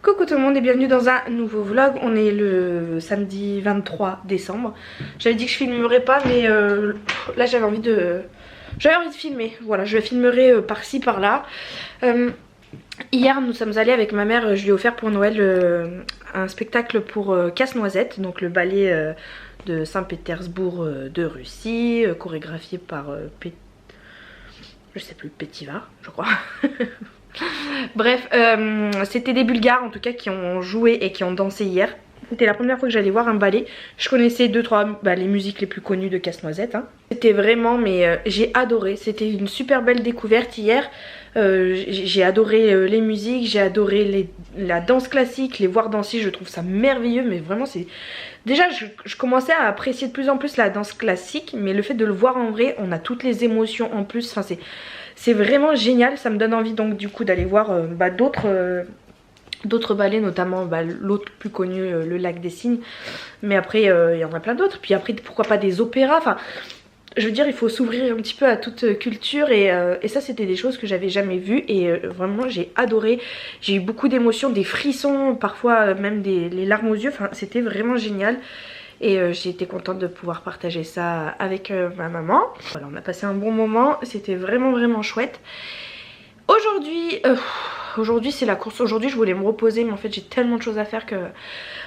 Coucou tout le monde et bienvenue dans un nouveau vlog. On est le samedi 23 décembre. J'avais dit que je filmerais pas mais là j'avais envie de filmer. Voilà, je filmerai par-ci par-là. Hier nous sommes allés avec ma mère, je lui ai offert pour Noël un spectacle pour Casse-Noisette, donc le ballet de Saint-Pétersbourg de Russie, chorégraphié par je sais plus, Petivar je crois. Bref, c'était des Bulgares en tout cas qui ont joué et qui ont dansé hier. C'était la première fois que j'allais voir un ballet. Je connaissais 2-3 les musiques les plus connues de Casse-Noisette. C'était vraiment, mais j'ai adoré. C'était une super belle découverte hier. J'ai adoré les musiques, j'ai adoré la danse classique, les voir danser, je trouve ça merveilleux. Mais vraiment c'est... Déjà je commençais à apprécier de plus en plus la danse classique, mais le fait de le voir en vrai, on a toutes les émotions en plus. Enfin c'est vraiment génial, ça me donne envie donc du coup d'aller voir d'autres ballets, notamment l'autre plus connu, le Lac des Cygnes. Mais après il y en a plein d'autres, puis après pourquoi pas des opéras, enfin... Je veux dire, il faut s'ouvrir un petit peu à toute culture et ça c'était des choses que j'avais jamais vues et vraiment j'ai adoré. J'ai eu beaucoup d'émotions, des frissons, parfois même les larmes aux yeux, enfin c'était vraiment génial. Et j'ai été contente de pouvoir partager ça avec ma maman. Voilà, on a passé un bon moment, c'était vraiment chouette. Aujourd'hui c'est la course, aujourd'hui je voulais me reposer mais en fait j'ai tellement de choses à faire que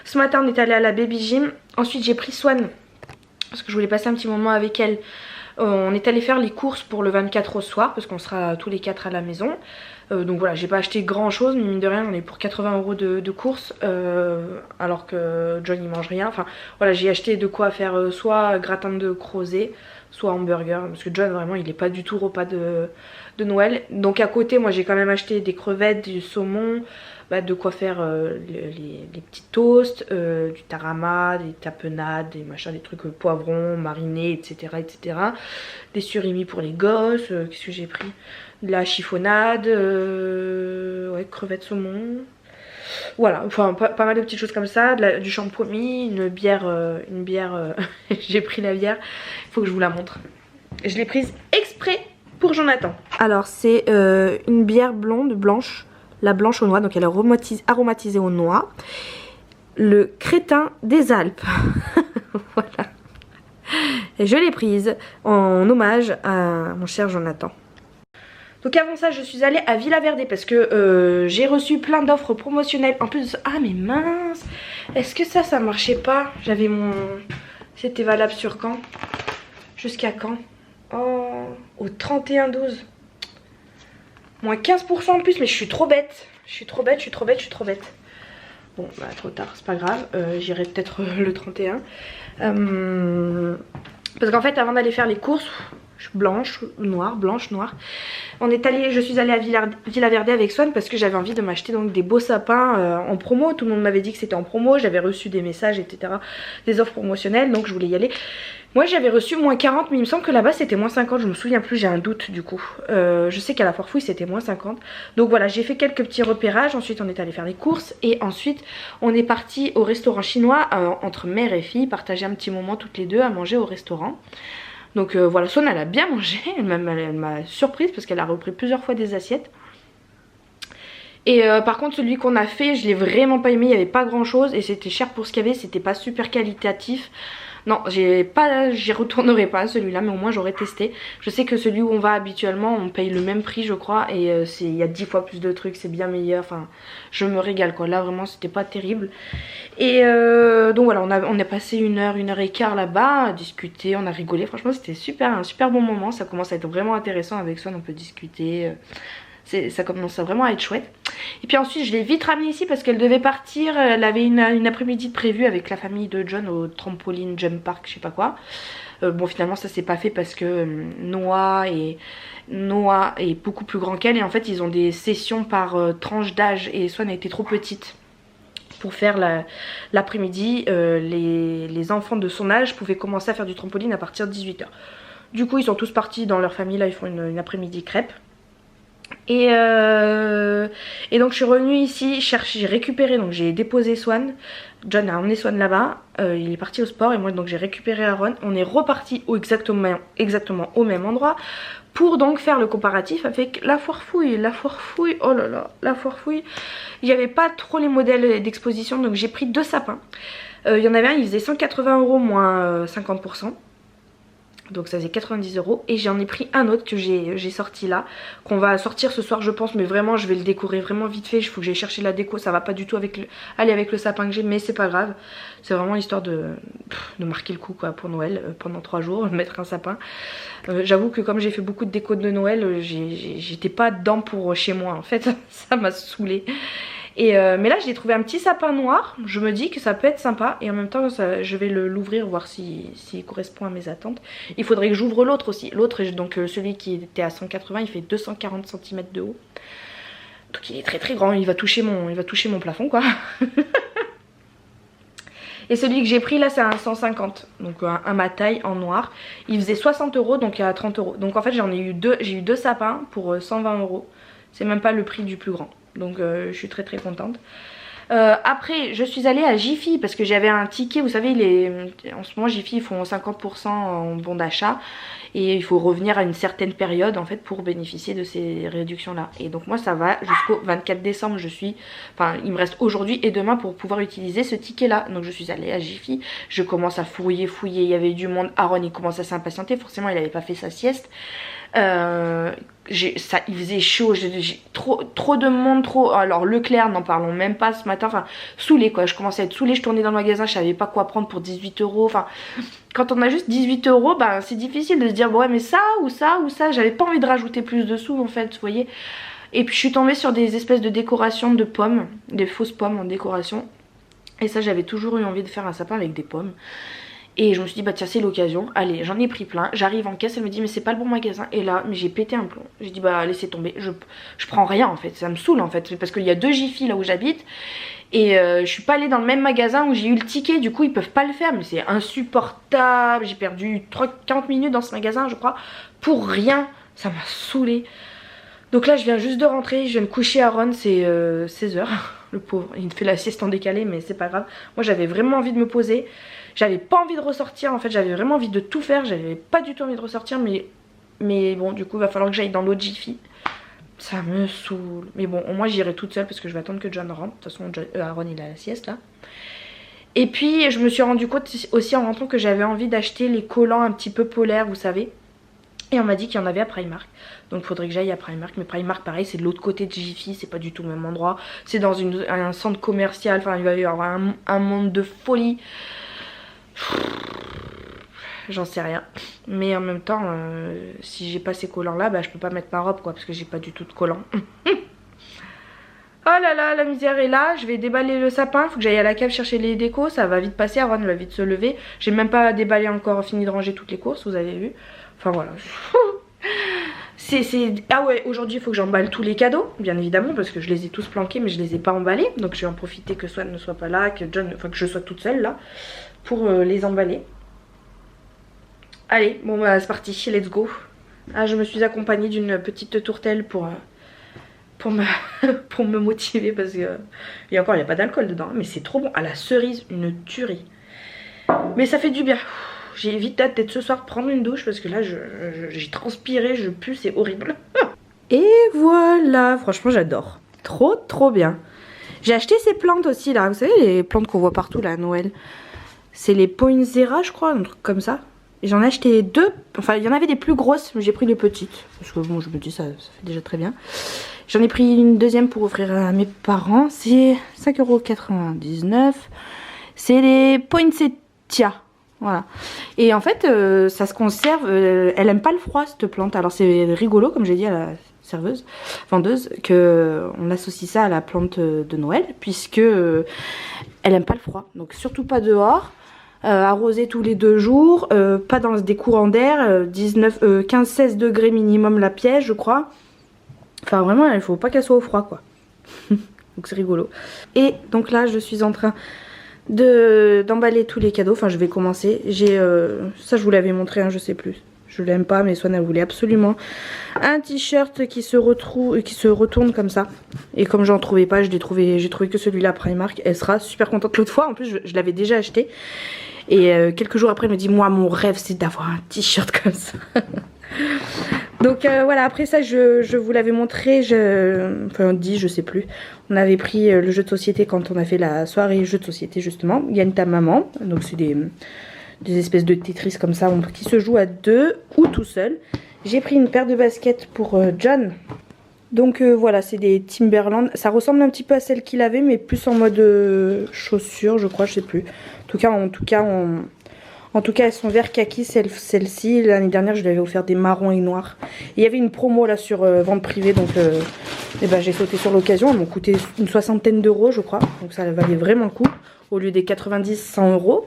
ce matin on est allé à la baby gym. Ensuite j'ai pris Swan parce que je voulais passer un petit moment avec elle. On est allé faire les courses pour le 24 au soir parce qu'on sera tous les 4 à la maison. Donc voilà, j'ai pas acheté grand chose, mais mine de rien on est pour 80 € de courses alors que John il mange rien. Enfin voilà, j'ai acheté de quoi faire soit gratin de crozet, soit hamburger, parce que John vraiment il est pas du tout repas de Noël. Donc à côté moi j'ai quand même acheté des crevettes, du saumon, de quoi faire les petits toasts, du tarama, des tapenades, des machins, des trucs poivrons, marinés, etc. Des surimi pour les gosses, qu'est-ce que j'ai pris? De la chiffonnade, ouais, crevettes saumon. Voilà, enfin pas mal de petites choses comme ça, du champomis, une bière, j'ai pris la bière, il faut que je vous la montre. Je l'ai prise exprès pour Jonathan. Alors c'est une bière blonde, blanche, la blanche aux noix, donc elle est aromatisée aux noix. Le crétin des Alpes. Voilà. Et je l'ai prise en hommage à mon cher Jonathan. Donc avant ça je suis allée à Villa Verde parce que j'ai reçu plein d'offres promotionnelles. En plus de ça, ah mais mince, est-ce que ça marchait pas? J'avais mon... C'était valable sur quand? Jusqu'à quand? Oh, au 31/12. Moins 15% en plus, mais je suis trop bête. Je suis trop bête. Bon, bah trop tard, c'est pas grave. J'irai peut-être le 31. Parce qu'en fait, avant d'aller faire les courses, blanche, noire. Je suis allée à Villa Verde avec Swan parce que j'avais envie de m'acheter donc des beaux sapins en promo. Tout le monde m'avait dit que c'était en promo. J'avais reçu des messages, etc. Des offres promotionnelles, donc je voulais y aller. Moi j'avais reçu moins 40, mais il me semble que là-bas c'était moins 50, je me souviens plus, j'ai un doute du coup. Je sais qu'à la Foire Fouille c'était moins 50. Donc voilà, j'ai fait quelques petits repérages, ensuite on est allé faire les courses et ensuite on est parti au restaurant chinois entre mère et fille, partager un petit moment toutes les deux à manger au restaurant. Donc voilà, Swan elle a bien mangé, elle m'a surprise parce qu'elle a repris plusieurs fois des assiettes. Et par contre celui qu'on a fait, je l'ai vraiment pas aimé, il n'y avait pas grand chose et c'était cher pour ce qu'il y avait, c'était pas super qualitatif. Non, j'y retournerai pas celui-là, mais au moins j'aurais testé. Je sais que celui où on va habituellement, on paye le même prix je crois. Et il y a 10 fois plus de trucs, c'est bien meilleur. Enfin, je me régale quoi. Là vraiment c'était pas terrible. Et donc voilà, on a passé une heure et quart là-bas à discuter, on a rigolé. Franchement c'était un super bon moment. Ça commence à être vraiment intéressant avec Swan, on peut discuter. Ça commence vraiment à être chouette. Et puis ensuite je l'ai vite ramenée ici parce qu'elle devait partir. Elle avait une après-midi de prévue avec la famille de John au trampoline jump park, je sais pas quoi. Bon finalement ça s'est pas fait parce que Noah est beaucoup plus grand qu'elle. Et en fait ils ont des sessions par tranche d'âge et Swan a été trop petite pour faire l'après-midi. Les enfants de son âge pouvaient commencer à faire du trampoline à partir de 18 h. Du coup ils sont tous partis dans leur famille, là ils font une après-midi crêpe. Et donc je suis revenue ici, j'ai récupéré, donc j'ai déposé Swan. John a emmené Swan là-bas, il est parti au sport et moi donc j'ai récupéré Aaron. On est reparti exactement au même endroit pour donc faire le comparatif avec la foire fouille. La foire fouille, oh là là, la foire fouille. Il n'y avait pas trop les modèles d'exposition donc j'ai pris 2 sapins. Il y en avait un, il faisait 180 € moins 50%. Donc ça faisait 90 € et j'en ai pris un autre que j'ai sorti là, qu'on va sortir ce soir je pense, mais vraiment je vais le décorer vraiment vite fait. Il faut que j'aille chercher la déco, ça va pas du tout aller avec le sapin que j'ai, mais c'est pas grave. C'est vraiment l'histoire de marquer le coup quoi pour Noël, pendant 3 jours, mettre un sapin. J'avoue que comme j'ai fait beaucoup de déco de Noël, j'étais pas dedans pour chez moi en fait, ça m'a saoulée. Mais là j'ai trouvé un petit sapin noir, je me dis que ça peut être sympa et en même temps je vais l'ouvrir voir s'il correspond à mes attentes. Il faudrait que j'ouvre l'autre aussi, l'autre donc celui qui était à 180, il fait 240 cm de haut. Donc il est très très grand, il va toucher mon plafond quoi. Et celui que j'ai pris là c'est un 150, donc un ma taille en noir. Il faisait 60 € donc à 30 €. Donc en fait j'ai eu deux sapins pour 120 €. C'est même pas le prix du plus grand. Donc je suis très très contente. Après je suis allée à Jiffy parce que j'avais un ticket, vous savez en ce moment Jiffy ils font 50% en bon d'achat et il faut revenir à une certaine période en fait pour bénéficier de ces réductions là. Et donc moi ça va jusqu'au 24 décembre, il me reste aujourd'hui et demain pour pouvoir utiliser ce ticket là. Donc je suis allée à Jiffy, je commence à fouiller, il y avait du monde. Aaron il commence à s'impatienter, forcément il n'avait pas fait sa sieste. Il faisait chaud, j'ai trop de monde, alors Leclerc n'en parlons même pas ce matin, enfin saoulée quoi, je commençais à être saoulée, je tournais dans le magasin, je savais pas quoi prendre pour 18 €, enfin quand on a juste 18 €, bah c'est difficile de se dire bon ouais mais ça ou ça ou ça, j'avais pas envie de rajouter plus de sous en fait, vous voyez. Et puis je suis tombée sur des espèces de décorations de pommes, des fausses pommes en décoration, et ça j'avais toujours eu envie de faire un sapin avec des pommes. Et je me suis dit bah tiens c'est l'occasion, allez j'en ai pris plein, j'arrive en caisse, elle me dit mais c'est pas le bon magasin. Et là mais j'ai pété un plomb, j'ai dit bah laissez tomber, je prends rien en fait, ça me saoule en fait. Parce qu'il y a 2 Jiffy là où j'habite. Et je suis pas allée dans le même magasin où j'ai eu le ticket, du coup ils peuvent pas le faire. Mais c'est insupportable, j'ai perdu 40 minutes dans ce magasin je crois, pour rien, ça m'a saoulée. Donc là je viens juste de rentrer, je viens de coucher Aaron, c'est 16 h. Le pauvre, il fait la sieste en décalé mais c'est pas grave. Moi j'avais vraiment envie de me poser. J'avais pas envie de ressortir en fait, j'avais vraiment envie de tout faire, j'avais pas du tout envie de ressortir mais bon du coup il va falloir que j'aille dans l'autre Jiffy. Ça me saoule. Mais bon au moins j'irai toute seule parce que je vais attendre que John rentre. De toute façon Aaron il a la sieste là. Et puis je me suis rendu compte aussi en rentrant que j'avais envie d'acheter les collants un petit peu polaires vous savez. Et on m'a dit qu'il y en avait à Primark. Donc il faudrait que j'aille à Primark. Mais Primark pareil c'est de l'autre côté de Jiffy, c'est pas du tout le même endroit. C'est dans un centre commercial, enfin il va y avoir un monde de folie. J'en sais rien. Mais en même temps si j'ai pas ces collants là bah je peux pas mettre ma robe quoi parce que j'ai pas du tout de collants. Oh là là la misère est là. Je vais déballer le sapin, faut que j'aille à la cave chercher les décos. Ça va vite passer, Aaron va vite se lever. J'ai même pas déballé encore, fini de ranger toutes les courses, vous avez vu. Enfin voilà. Ah ouais aujourd'hui il faut que j'emballe tous les cadeaux bien évidemment parce que je les ai tous planqués mais je les ai pas emballés. Donc je vais en profiter que Swan ne soit pas là, que je sois toute seule là pour les emballer. Allez bon bah c'est parti, let's go. Ah je me suis accompagnée d'une petite tourtelle pour me motiver parce que il y a pas d'alcool dedans mais c'est trop bon. À la cerise une tuerie. Mais ça fait du bien. J'ai vite hâte d'être ce soir prendre une douche parce que là j'ai transpiré, je pue, c'est horrible. Et voilà, franchement j'adore. Trop bien. J'ai acheté ces plantes aussi là, vous savez les plantes qu'on voit partout là à Noël. C'est les Poinsettia je crois, un truc comme ça. J'en ai acheté 2, enfin il y en avait des plus grosses mais j'ai pris les petites. Parce que bon je me dis ça fait déjà très bien. J'en ai pris une deuxième pour offrir à mes parents, c'est 5,99 €. C'est les Poinsettia. Voilà. Et en fait, ça se conserve. Elle aime pas le froid cette plante. Alors c'est rigolo, comme j'ai dit à la vendeuse, que on associe ça à la plante de Noël, puisque elle aime pas le froid. Donc surtout pas dehors. Arroser tous les 2 jours, pas dans des courants d'air, 15-16 degrés minimum la pièce, je crois. Enfin vraiment, il faut pas qu'elle soit au froid quoi. Donc c'est rigolo. Et donc là, je suis en train d'emballer tous les cadeaux, enfin je vais commencer. J'ai ça je vous l'avais montré hein, je sais plus, Je l'aime pas, mais Swan elle voulait absolument un t-shirt qui se retourne comme ça. Et comme j'en trouvais pas, j'ai trouvé que celui-là à Primark. Elle sera super contente l'autre fois. En plus, je l'avais déjà acheté. Et quelques jours après, elle me dit, moi, mon rêve, c'est d'avoir un t-shirt comme ça. Donc voilà, après ça, je vous l'avais montré. Enfin, dit, je sais plus. On avait pris le jeu de société quand on a fait la soirée jeu de société, justement. Gagne ta maman. Donc, c'est des espèces de Tetris comme ça qui se jouent à deux ou tout seul. J'ai pris une paire de baskets pour John. Donc voilà, c'est des Timberland. Ça ressemble un petit peu à celle qu'il avait, mais plus en mode chaussures, je crois, je sais plus. En tout cas, elles sont vert kaki, celle-ci. L'année dernière, je lui avais offert des marrons et noirs. Et il y avait une promo là sur vente privée, donc eh ben, j'ai sauté sur l'occasion. Elles m'ont coûté une 60aine d'euros, je crois. Donc ça valait vraiment le coup, au lieu des 90-100 euros.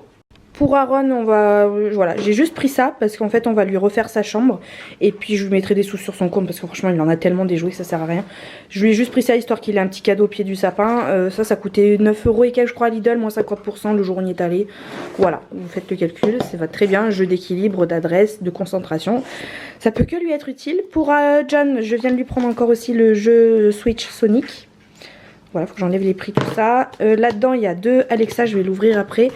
Pour Aaron, voilà, j'ai juste pris ça parce qu'en fait on va lui refaire sa chambre et puis je lui mettrai des sous sur son compte parce que franchement il en a tellement des jouets que ça sert à rien. Je lui ai juste pris ça histoire qu'il ait un petit cadeau au pied du sapin. Ça coûtait 9 euros et quelques je crois à Lidl, moins 50% le jour où on y est allé. Voilà, vous faites le calcul, ça va très bien, jeu d'équilibre, d'adresse, de concentration. Ça peut que lui être utile. Pour John, je viens de lui prendre encore aussi le jeu Switch Sonic. Voilà, faut que j'enlève les prix, tout ça. Là-dedans, il y a deux Alexa, je vais l'ouvrir après.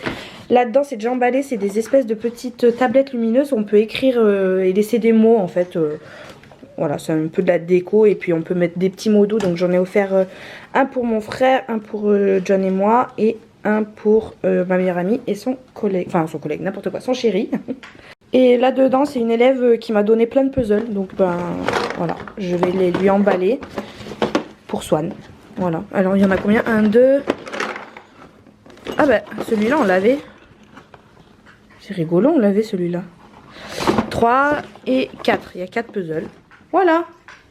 Là-dedans, c'est déjà emballé, c'est des espèces de petites tablettes lumineuses où on peut écrire et laisser des mots, en fait. Voilà, c'est un peu de la déco et puis on peut mettre des petits mots doux. Donc j'en ai offert un pour mon frère, un pour John et moi et un pour ma meilleure amie et son collègue, enfin son collègue, n'importe quoi, son chéri. Et là-dedans, c'est une élève qui m'a donné plein de puzzles. Donc ben voilà, je vais les lui emballer pour Swan. Voilà, alors il y en a combien? 1, 2... Ah ben, celui-là on l'avait. C'est rigolo, on l'avait celui-là. 3 et 4, il y a 4 puzzles. Voilà,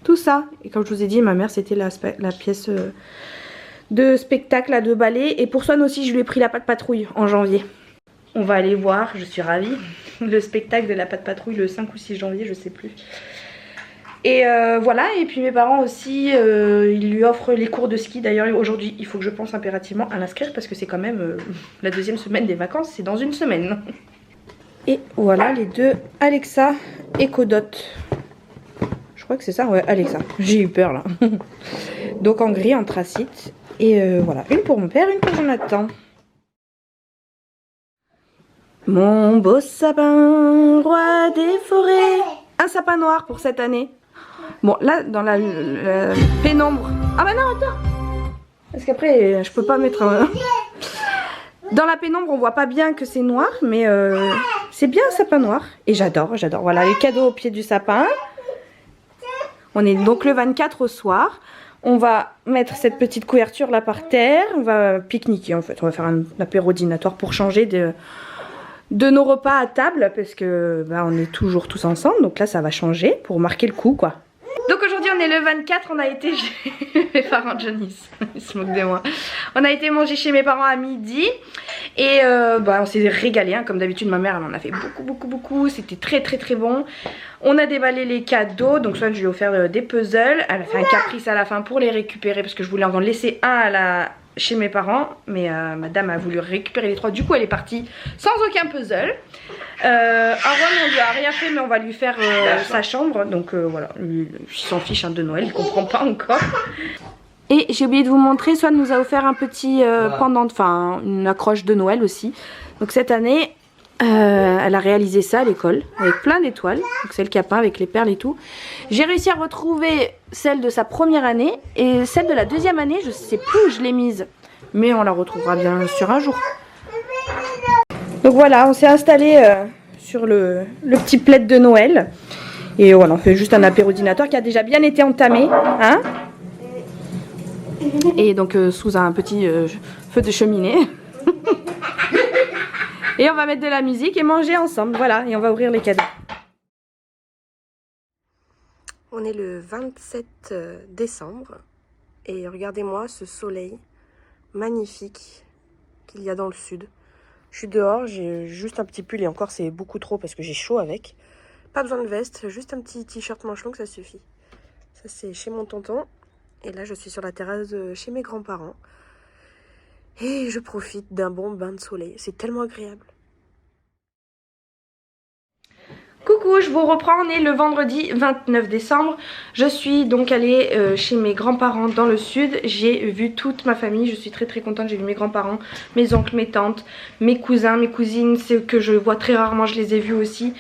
tout ça. Et comme je vous ai dit, ma mère c'était la pièce de spectacle à 2 balais. Et pour Swan aussi, je lui ai pris la Patte Patrouille en janvier. On va aller voir, je suis ravie, le spectacle de la Patte Patrouille le 5 ou 6 janvier, je sais plus. Et voilà, et puis mes parents aussi, ils lui offrent les cours de ski. D'ailleurs aujourd'hui, il faut que je pense impérativement à l'inscrire parce que c'est quand même la deuxième semaine des vacances, c'est dans une semaine. Et voilà les deux Alexa Echo Dot. Je crois que c'est ça, ouais, Alexa. J'ai eu peur là. Donc en gris, anthracite. Et voilà, une pour mon père, une pour Jonathan. Mon beau sapin, roi des forêts. Un sapin noir pour cette année. Bon, là, dans la pénombre... Ah bah non, attends. Parce qu'après, je peux pas mettre... Dans la pénombre, on voit pas bien que c'est noir, mais c'est bien un sapin noir. Et j'adore, j'adore. Voilà, les cadeaux au pied du sapin. On est donc le 24 au soir. On va mettre cette petite couverture là par terre. On va pique-niquer en fait. On va faire un apéro dînatoire pour changer de nos repas à table. Parce que bah, on est toujours tous ensemble. Donc là, ça va changer pour marquer le coup, quoi. Donc aujourd'hui on est le 24, on a été chez mes parents, Johnny il se moque de moi. On a été manger chez mes parents à midi et bah, on s'est régalé hein. Comme d'habitude ma mère elle en a fait beaucoup, c'était très bon. On a déballé les cadeaux, donc soit je lui ai offert des puzzles, elle a fait un caprice à la fin pour les récupérer parce que je voulais en laisser un chez mes parents, mais madame a voulu récupérer les 3, du coup elle est partie sans aucun puzzle. Aaron on lui a rien fait mais on va lui faire sa chambre, donc voilà, il s'en fiche hein, de Noël, il comprend pas encore. Et j'ai oublié de vous montrer, Swan nous a offert un petit pendant, enfin une accroche de Noël aussi. Donc cette année elle a réalisé ça à l'école avec plein d'étoiles, donc c'est le capin avec les perles et tout. J'ai réussi à retrouver celle de sa première année et celle de la deuxième année, je sais plus où je l'ai mise, mais on la retrouvera bien sûr un jour. Donc voilà, on s'est installé sur le petit plaid de Noël et voilà, on fait juste un apéro dînatoire qui a déjà bien été entamé, hein, et donc sous un petit feu de cheminée. Et on va mettre de la musique et manger ensemble, voilà, et on va ouvrir les cadeaux. On est le 27 décembre et regardez-moi ce soleil magnifique qu'il y a dans le sud. Je suis dehors, j'ai juste un petit pull et encore c'est beaucoup trop parce que j'ai chaud avec. Pas besoin de veste, juste un petit t-shirt manche longue, ça suffit. Ça c'est chez mon tonton et là je suis sur la terrasse chez mes grands-parents. Et je profite d'un bon bain de soleil, c'est tellement agréable. Coucou, je vous reprends, on est le vendredi 29 décembre. Je suis donc allée chez mes grands-parents dans le sud. J'ai vu toute ma famille, je suis très contente. J'ai vu mes grands-parents, mes oncles, mes tantes, mes cousins, mes cousines, ceux que je vois très rarement, je les ai vus aussi.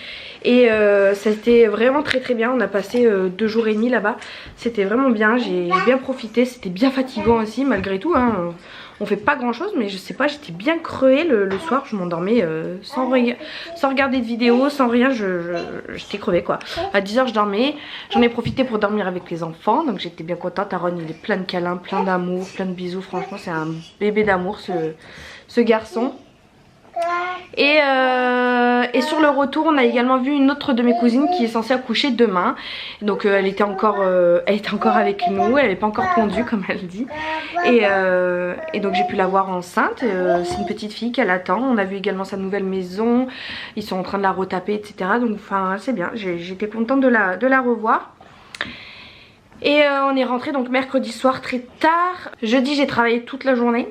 Et ça a été vraiment très bien, on a passé 2 jours et demi là-bas. C'était vraiment bien, j'ai bien profité, c'était bien fatigant aussi malgré tout, hein. On fait pas grand chose, mais je sais pas, j'étais bien crevée le soir, je m'endormais sans regarder de vidéo, sans rien, j'étais crevée quoi. À 10 h je dormais, j'en ai profité pour dormir avec les enfants, donc j'étais bien contente. Aaron il est plein de câlins, plein d'amour, plein de bisous, franchement c'est un bébé d'amour ce garçon. Et sur le retour on a également vu une autre de mes cousines qui est censée accoucher demain. Donc elle était encore avec nous, elle n'avait pas encore pondu comme elle dit. Et donc j'ai pu la voir enceinte, c'est une petite fille qu'elle attend. On a vu également sa nouvelle maison, ils sont en train de la retaper etc. Donc enfin c'est bien, j'étais contente de la revoir. Et on est rentré donc mercredi soir très tard. Jeudi j'ai travaillé toute la journée.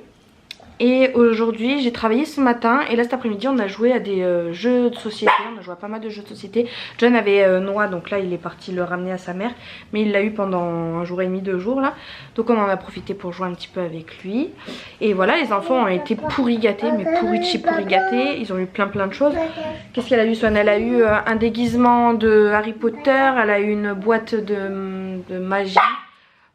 Et aujourd'hui j'ai travaillé ce matin et là cet après-midi on a joué à des jeux de société, on a joué à pas mal de jeux de société. John avait Noah, donc là il est parti le ramener à sa mère, mais il l'a eu pendant 1 jour et demi, 2 jours là. Donc on en a profité pour jouer un petit peu avec lui. Et voilà, les enfants ont été pourri gâtés, mais pourri de chez pourri gâtés. Ils ont eu plein de choses. Qu'est-ce qu'elle a eu Swan? Elle a eu un déguisement de Harry Potter, elle a eu une boîte de magie.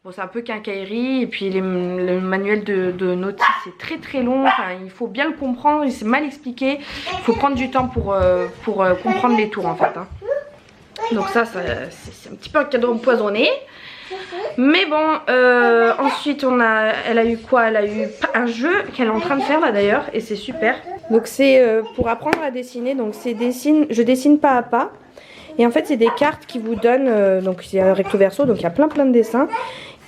Bon c'est un peu quincaillerie et puis le manuel de notice est très long, enfin, il faut bien le comprendre, c'est mal expliqué, il faut prendre du temps pour comprendre les tours en fait. Hein. Donc ça c'est un petit peu un cadeau empoisonné. Mais bon, ensuite elle a eu quoi? Elle a eu un jeu qu'elle est en train de faire là d'ailleurs et c'est super. Donc c'est pour apprendre à dessiner, donc c'est je dessine pas à pas. Et en fait c'est des cartes qui vous donnent, donc il y a un recto verso, donc il y a plein de dessins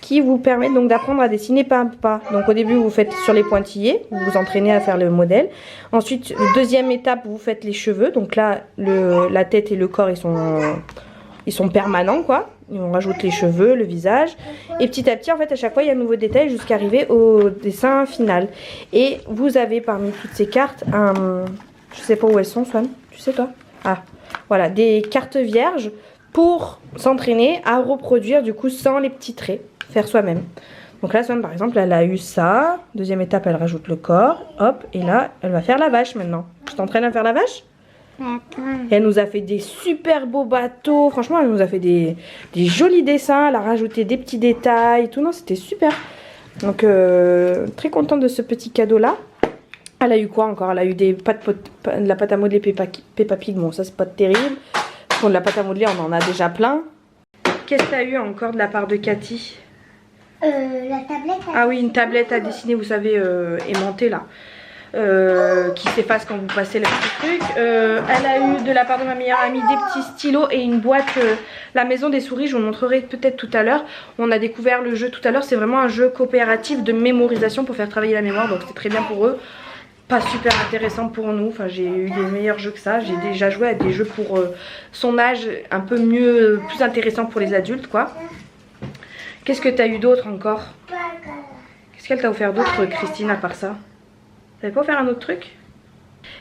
qui vous permettent donc d'apprendre à dessiner pas à pas. Donc au début vous faites sur les pointillés, vous vous entraînez à faire le modèle. Ensuite deuxième étape vous faites les cheveux, donc là la tête et le corps ils sont permanents quoi. On rajoute les cheveux, le visage et petit à petit en fait à chaque fois il y a un nouveau détail jusqu'à arriver au dessin final. Et vous avez parmi toutes ces cartes je sais pas où elles sont Swan, tu sais toi? Ah voilà, des cartes vierges pour s'entraîner à reproduire du coup sans les petits traits, faire soi-même. Donc là Swan par exemple elle a eu ça, deuxième étape elle rajoute le corps, hop, et là elle va faire la vache maintenant. Je t'entraîne à faire la vache? Et elle nous a fait des super beaux bateaux, franchement elle nous a fait des jolis dessins, elle a rajouté des petits détails, tout, non c'était super. Donc très contente de ce petit cadeau là. Elle a eu quoi encore? Elle a eu de la pâte à modeler Peppa Pig, bon ça c'est pas terrible. Bon, de la pâte à modeler on en a déjà plein. Qu'est-ce que tu as eu encore de la part de Cathy? La tablette. Ah oui, une tablette à dessiner, vous savez, aimantée là. Qui s'efface quand vous passez le petit truc. Elle a eu de la part de ma meilleure amie des petits stylos et une boîte la maison des souris, je vous montrerai peut-être tout à l'heure. On a découvert le jeu tout à l'heure, c'est vraiment un jeu coopératif de mémorisation pour faire travailler la mémoire, donc c'est très bien pour eux. Pas super intéressant pour nous, enfin j'ai eu des meilleurs jeux que ça, j'ai déjà joué à des jeux pour son âge, un peu mieux, plus intéressant pour les adultes quoi. Qu'est-ce que tu as eu d'autre encore? Qu'est-ce qu'elle t'a offert d'autre Christine à part ça? T'avais pas offert un autre truc?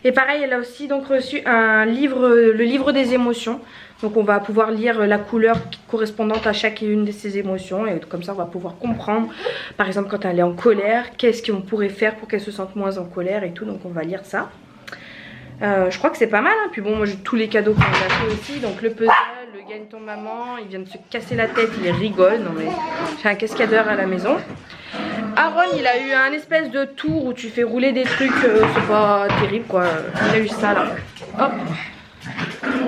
Et pareil elle a aussi donc reçu un livre, le livre des émotions. Donc on va pouvoir lire la couleur correspondante à chacune de ces émotions. Et comme ça on va pouvoir comprendre. Par exemple quand elle est en colère, qu'est-ce qu'on pourrait faire pour qu'elle se sente moins en colère et tout. Donc on va lire ça. Je crois que c'est pas mal hein. Puis bon moi j'ai tous les cadeaux qu'on a fait aussi. Donc le puzzle, le gagne ton maman. Il vient de se casser la tête, il rigole. Non mais j'ai un cascadeur à la maison. Aaron il a eu un espèce de tour où tu fais rouler des trucs, c'est pas terrible quoi. Il a eu ça là. Hop.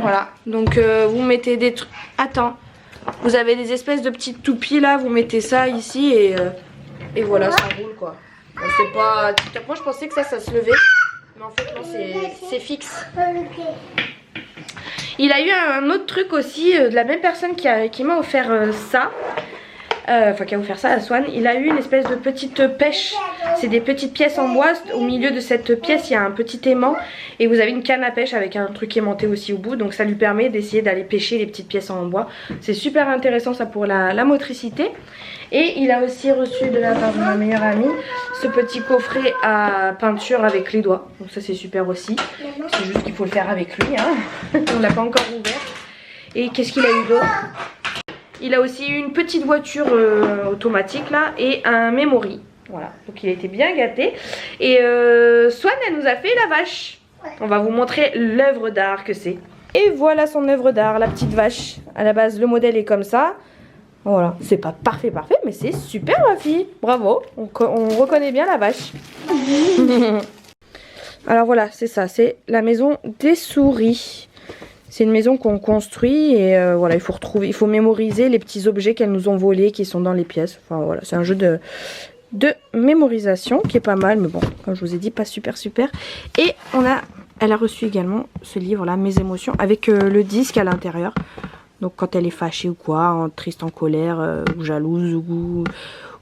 Voilà, donc vous mettez des trucs. Attends, vous avez des espèces de petites toupies là, vous mettez ça ici et voilà, ça roule quoi. C'est pas. Moi je pensais que ça se levait, mais en fait non, c'est fixe. Il a eu un autre truc aussi de la même personne qui m'a offert ça. Enfin qui a offert ça à Swan. Il a eu une espèce de petite pêche C'est des petites pièces en bois. Au milieu de cette pièce il y a un petit aimant et vous avez une canne à pêche avec un truc aimanté aussi au bout. Donc ça lui permet d'essayer d'aller pêcher les petites pièces en bois. C'est super intéressant ça pour la motricité. Et il a aussi reçu de la part de ma meilleure amie ce petit coffret à peinture avec les doigts. Donc ça c'est super aussi. C'est juste qu'il faut le faire avec lui, hein. On l'a pas encore ouvert. Et qu'est-ce qu'il a eu d'autre? Il a aussi eu une petite voiture automatique là et un memory. Voilà, donc il a été bien gâté. Et Swan, elle nous a fait la vache. On va vous montrer l'œuvre d'art que c'est. Et voilà son œuvre d'art, la petite vache. À la base, le modèle est comme ça. Voilà, c'est pas parfait, mais c'est super ma fille. Bravo, on reconnaît bien la vache. Alors voilà, c'est ça, c'est la maison des souris. C'est une maison qu'on construit et voilà, il faut mémoriser les petits objets qu'elles nous ont volés qui sont dans les pièces. Enfin voilà, c'est un jeu de mémorisation qui est pas mal, mais bon, comme je vous ai dit, pas super. Et elle a reçu également ce livre là, Mes émotions, avec le disque à l'intérieur. Donc quand elle est fâchée ou quoi, triste, en colère, ou jalouse,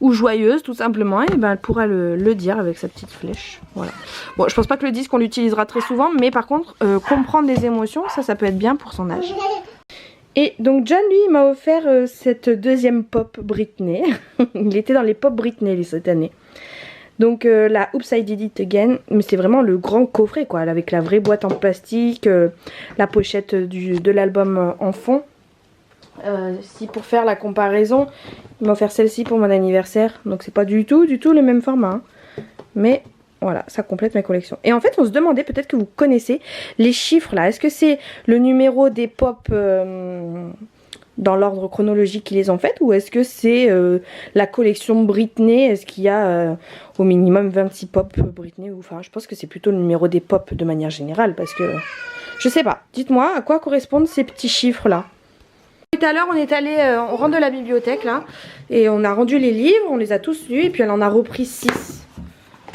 ou joyeuse tout simplement, et ben elle pourra le dire avec sa petite flèche. Voilà. Bon, je pense pas que le disque on l'utilisera très souvent, mais par contre comprendre les émotions, ça peut être bien pour son âge. Et donc John lui il m'a offert cette deuxième pop Britney. Il était dans les pop Britney cette année. Donc la Oops I Did It Again, mais c'est vraiment le grand coffret quoi, avec la vraie boîte en plastique, la pochette de l'album en fond. Si pour faire la comparaison, il m'a offert celle-ci pour mon anniversaire, donc c'est pas du tout le même format, hein. Mais voilà, ça complète ma collection. Et en fait on se demandait, peut-être que vous connaissez les chiffres là, est-ce que c'est le numéro des pop dans l'ordre chronologique qu'ils les ont faites, ou est-ce que c'est la collection Britney, est-ce qu'il y a au minimum 26 pop Britney, ou enfin je pense que c'est plutôt le numéro des pop de manière générale, parce que je sais pas, dites-moi à quoi correspondent ces petits chiffres là. Tout à l'heure on est allé, on rentre de la bibliothèque là, et on a rendu les livres, on les a tous lus, et puis elle en a repris 6.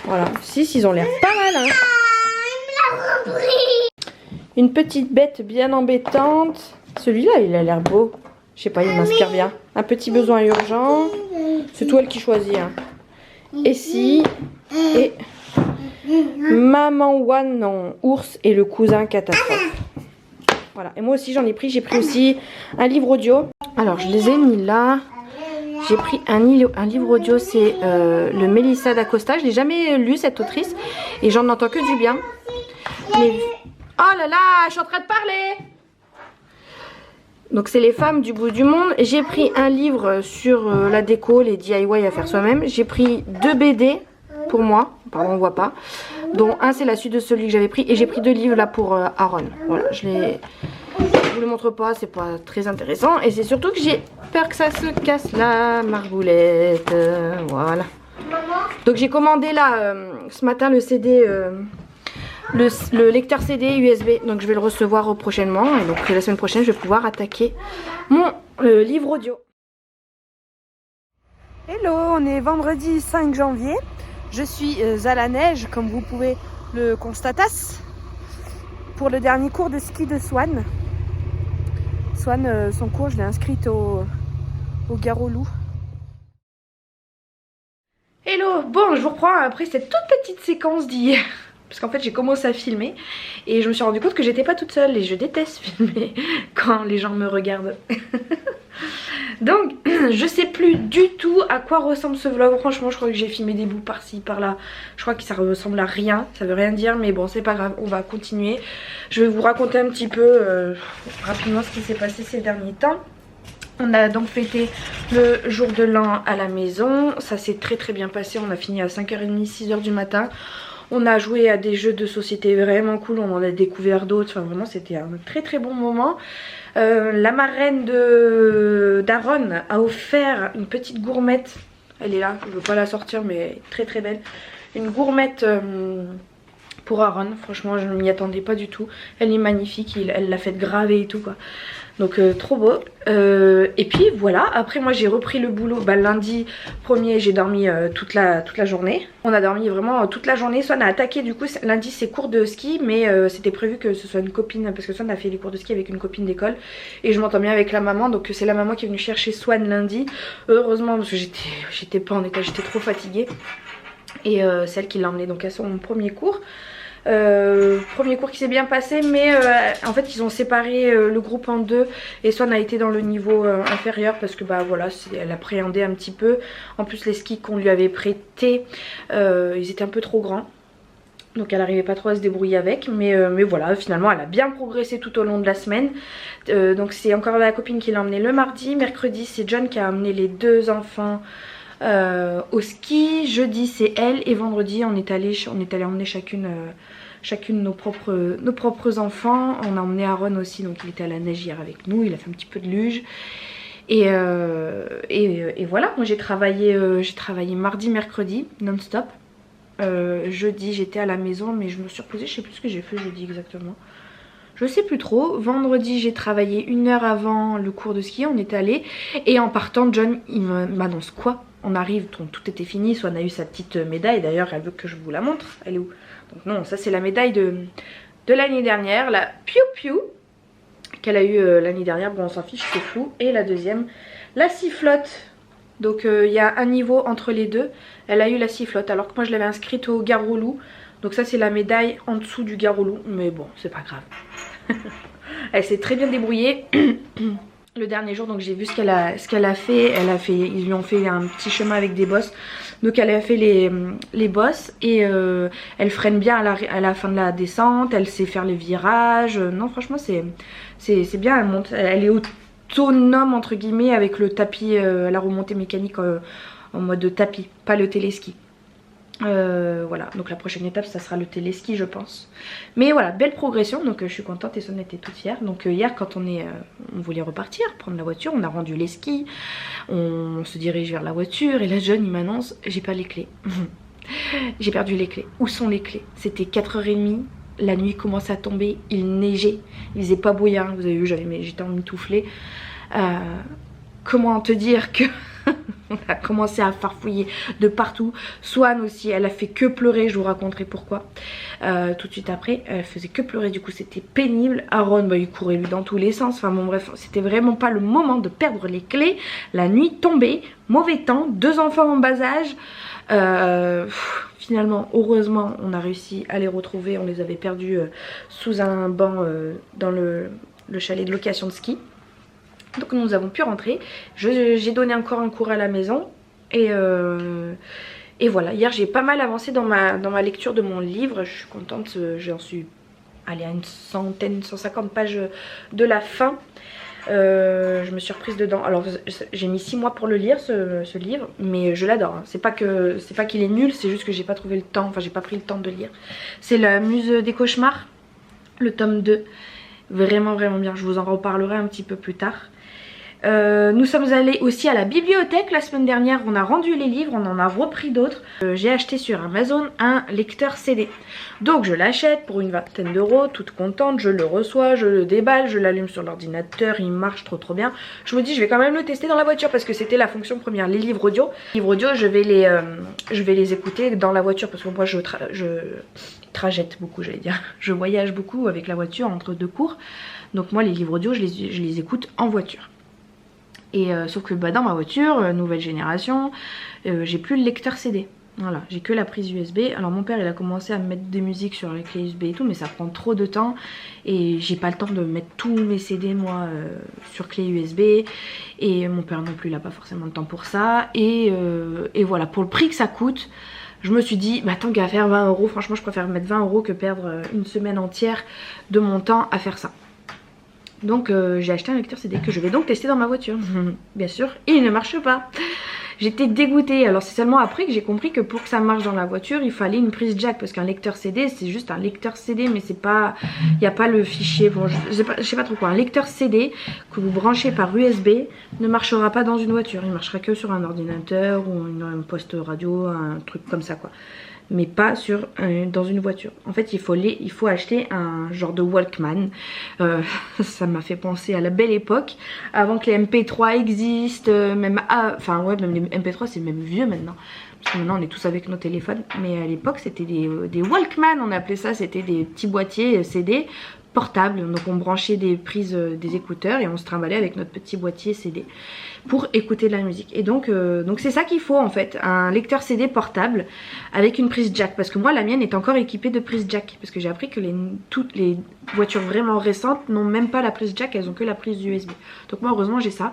Voilà, 6, ils ont l'air pas mal, hein. Une petite bête bien embêtante. Celui-là il a l'air beau, je sais pas, il m'inspire bien. Un petit besoin urgent, c'est tout elle qui choisit, hein. Et si, et Maman One, non, ours et le cousin catastrophe. Voilà, et moi aussi j'en ai pris, j'ai pris aussi un livre audio. Alors je les ai mis là. J'ai pris un livre audio, c'est le Mélissa d'Acosta. Je l'ai jamais lu cette autrice et j'en entends que du bien. Mais... oh là là, je suis en train de parler. Donc c'est les femmes du bout du monde. J'ai pris un livre sur la déco, les DIY à faire soi-même. J'ai pris 2 BD pour moi, pardon on voit pas, dont un c'est la suite de celui que j'avais pris, et j'ai pris 2 livres là pour Aaron. Voilà, je vous le montre pas, c'est pas très intéressant, et c'est surtout que j'ai peur que ça se casse la margoulette. Voilà. Donc j'ai commandé là ce matin le CD, le lecteur CD USB, donc je vais le recevoir prochainement, et donc la semaine prochaine je vais pouvoir attaquer mon livre audio. Hello, on est vendredi 5 janvier. Je suis à la neige, comme vous pouvez le constater, pour le dernier cours de ski de Swan. Swan, son cours, je l'ai inscrite au Garolou. Hello, bon, je vous reprends après cette toute petite séquence d'hier. Parce qu'en fait j'ai commencé à filmer et je me suis rendu compte que j'étais pas toute seule, et je déteste filmer quand les gens me regardent. Donc je sais plus du tout à quoi ressemble ce vlog. Franchement je crois que j'ai filmé des bouts par-ci par-là. Je crois que ça ressemble à rien, ça veut rien dire, mais bon c'est pas grave, on va continuer. Je vais vous raconter un petit peu rapidement ce qui s'est passé ces derniers temps. On a donc fêté le jour de l'an à la maison. Ça s'est très bien passé, on a fini à 5h30, 6h du matin. On a joué à des jeux de société vraiment cool, on en a découvert d'autres, enfin vraiment c'était un très bon moment. La marraine d'Aaron a offert une petite gourmette, elle est là, je ne veux pas la sortir mais très belle. Une gourmette pour Aaron, franchement je ne m'y attendais pas du tout, elle est magnifique, elle l'a fait graver et tout quoi. Donc trop beau. Et puis voilà, après moi j'ai repris le boulot lundi 1er, j'ai dormi toute la journée. On a dormi vraiment toute la journée. Swan a attaqué du coup lundi ses cours de ski, mais c'était prévu que ce soit une copine, parce que Swan a fait les cours de ski avec une copine d'école. Et je m'entends bien avec la maman, donc c'est la maman qui est venue chercher Swan lundi. Heureusement parce que j'étais pas en état, j'étais trop fatiguée. Et celle qui l'a emmenée donc à son premier cours. Premier cours qui s'est bien passé, mais en fait ils ont séparé le groupe en deux et Swan a été dans le niveau inférieur parce que bah voilà, elle appréhendait un petit peu. En plus les skis qu'on lui avait prêtés, ils étaient un peu trop grands. Donc elle n'arrivait pas trop à se débrouiller avec, mais voilà, finalement elle a bien progressé tout au long de la semaine. Donc c'est encore la copine qui l'a emmenée le mardi. Mercredi c'est John qui a amené les deux enfants au ski. Jeudi c'est elle et vendredi on est allé emmener chacune nos propres enfants. On a emmené Aaron aussi, donc il était à la neige hier avec nous, il a fait un petit peu de luge. Et voilà, moi j'ai travaillé mardi, mercredi, non-stop. Jeudi j'étais à la maison mais je me suis reposée, je sais plus ce que j'ai fait jeudi exactement. Je sais plus trop. Vendredi j'ai travaillé 1 heure avant le cours de ski, on est allé. Et en partant John il m'annonce quoi? On arrive, tout était fini, Swan a eu sa petite médaille, d'ailleurs elle veut que je vous la montre. Elle est où? Donc non, ça c'est la médaille de l'année dernière, la Piu Piu qu'elle a eu l'année dernière, bon on s'en fiche, c'est fou. Et la deuxième, la sifflotte. Donc il y a un niveau entre les deux. Elle a eu la sifflotte alors que moi je l'avais inscrite au Garoulou. Donc ça c'est la médaille en dessous du Garoulou. Mais bon, c'est pas grave. Elle s'est très bien débrouillée. Le dernier jour donc j'ai vu ce qu'elle a fait. Ils lui ont fait un petit chemin avec des bosses. Donc elle a fait les bosses. Et elle freine bien à la fin de la descente. Elle sait faire les virages. Non franchement c'est bien. Elle monte. Elle est autonome entre guillemets avec le tapis, la remontée mécanique en mode tapis, pas le téléski. Voilà, donc la prochaine étape ça sera le téléski je pense. Mais voilà, belle progression, donc je suis contente et Son était toute fière. Donc hier quand on voulait repartir, prendre la voiture, on a rendu les skis, on se dirige vers la voiture et là John il m'annonce j'ai pas les clés. J'ai perdu les clés. Où sont les clés? C'était 4h30. La nuit commençait à tomber, il neigeait, il faisait pas bouillant, vous avez vu j'étais emmitouflée. Comment te dire que on a commencé à farfouiller de partout. Swan aussi, elle a fait que pleurer, je vous raconterai pourquoi tout de suite après. Elle faisait que pleurer, du coup c'était pénible. Aaron bah, il courait lui dans tous les sens, enfin bon bref, c'était vraiment pas le moment de perdre les clés. La nuit tombée, mauvais temps, 2 enfants en bas âge. Finalement, heureusement, on a réussi à les retrouver. On les avait perdus sous un banc dans le chalet de location de ski. Donc nous avons pu rentrer. J'ai donné encore un cours à la maison. Et voilà, hier j'ai pas mal avancé dans ma lecture de mon livre. Je suis contente, j'en suis allée à une 150 pages de la fin. Je me suis reprise dedans. Alors j'ai mis 6 mois pour le lire ce livre, mais je l'adore hein. C'est pas qu'il est nul, c'est juste que j'ai pas trouvé le temps, enfin j'ai pas pris le temps de lire. C'est La Muse des cauchemars, le tome 2. Vraiment bien, je vous en reparlerai un petit peu plus tard. Nous sommes allés aussi à la bibliothèque la semaine dernière, on a rendu les livres, on en a repris d'autres. J'ai acheté sur Amazon un lecteur CD. Donc je l'achète pour une vingtaine d'euros, toute contente, je le reçois, je le déballe, je l'allume sur l'ordinateur, il marche trop bien. Je me dis je vais quand même le tester dans la voiture parce que c'était la fonction première, les livres audio. Les livres audio je vais les écouter dans la voiture parce que moi je trajette beaucoup, j'allais dire. Je voyage beaucoup avec la voiture entre 2 cours. Donc moi les livres audio je les écoute en voiture. Et sauf que bah, dans ma voiture, nouvelle génération, j'ai plus le lecteur CD. Voilà, j'ai que la prise USB. Alors mon père il a commencé à me mettre des musiques sur les clés USB et tout, mais ça prend trop de temps. Et j'ai pas le temps de mettre tous mes CD moi sur clé USB. Et mon père non plus, il a pas forcément le temps pour ça. Et voilà, pour le prix que ça coûte, je me suis dit, bah tant qu'à faire 20 €, franchement je préfère mettre 20 € que perdre une semaine entière de mon temps à faire ça. Donc j'ai acheté un lecteur CD que je vais donc tester dans ma voiture. Bien sûr, il ne marche pas. J'étais dégoûtée. Alors c'est seulement après que j'ai compris que pour que ça marche dans la voiture, il fallait une prise jack. Parce qu'un lecteur CD, c'est juste un lecteur CD, mais c'est pas... Il n'y a pas le fichier. Bon, je sais pas trop quoi. Un lecteur CD que vous branchez par USB ne marchera pas dans une voiture. Il marchera que sur un ordinateur ou un poste radio, un truc comme ça quoi. Mais pas dans une voiture. En fait il faut acheter un genre de Walkman. Ça m'a fait penser à la belle époque, avant que les MP3 existent, même les MP3 c'est même vieux maintenant. parce que maintenant on est tous avec nos téléphones, mais à l'époque c'était des Walkman, on appelait ça, c'était des petits boîtiers CD portables, donc on branchait des prises des écouteurs et on se trimballait avec notre petit boîtier CD pour écouter de la musique. Et donc c'est ça qu'il faut en fait, un lecteur CD portable avec une prise jack, parce que moi la mienne est encore équipée de prise jack, parce que j'ai appris que toutes les voitures vraiment récentes n'ont même pas la prise jack, elles ont que la prise USB. Donc moi heureusement j'ai ça.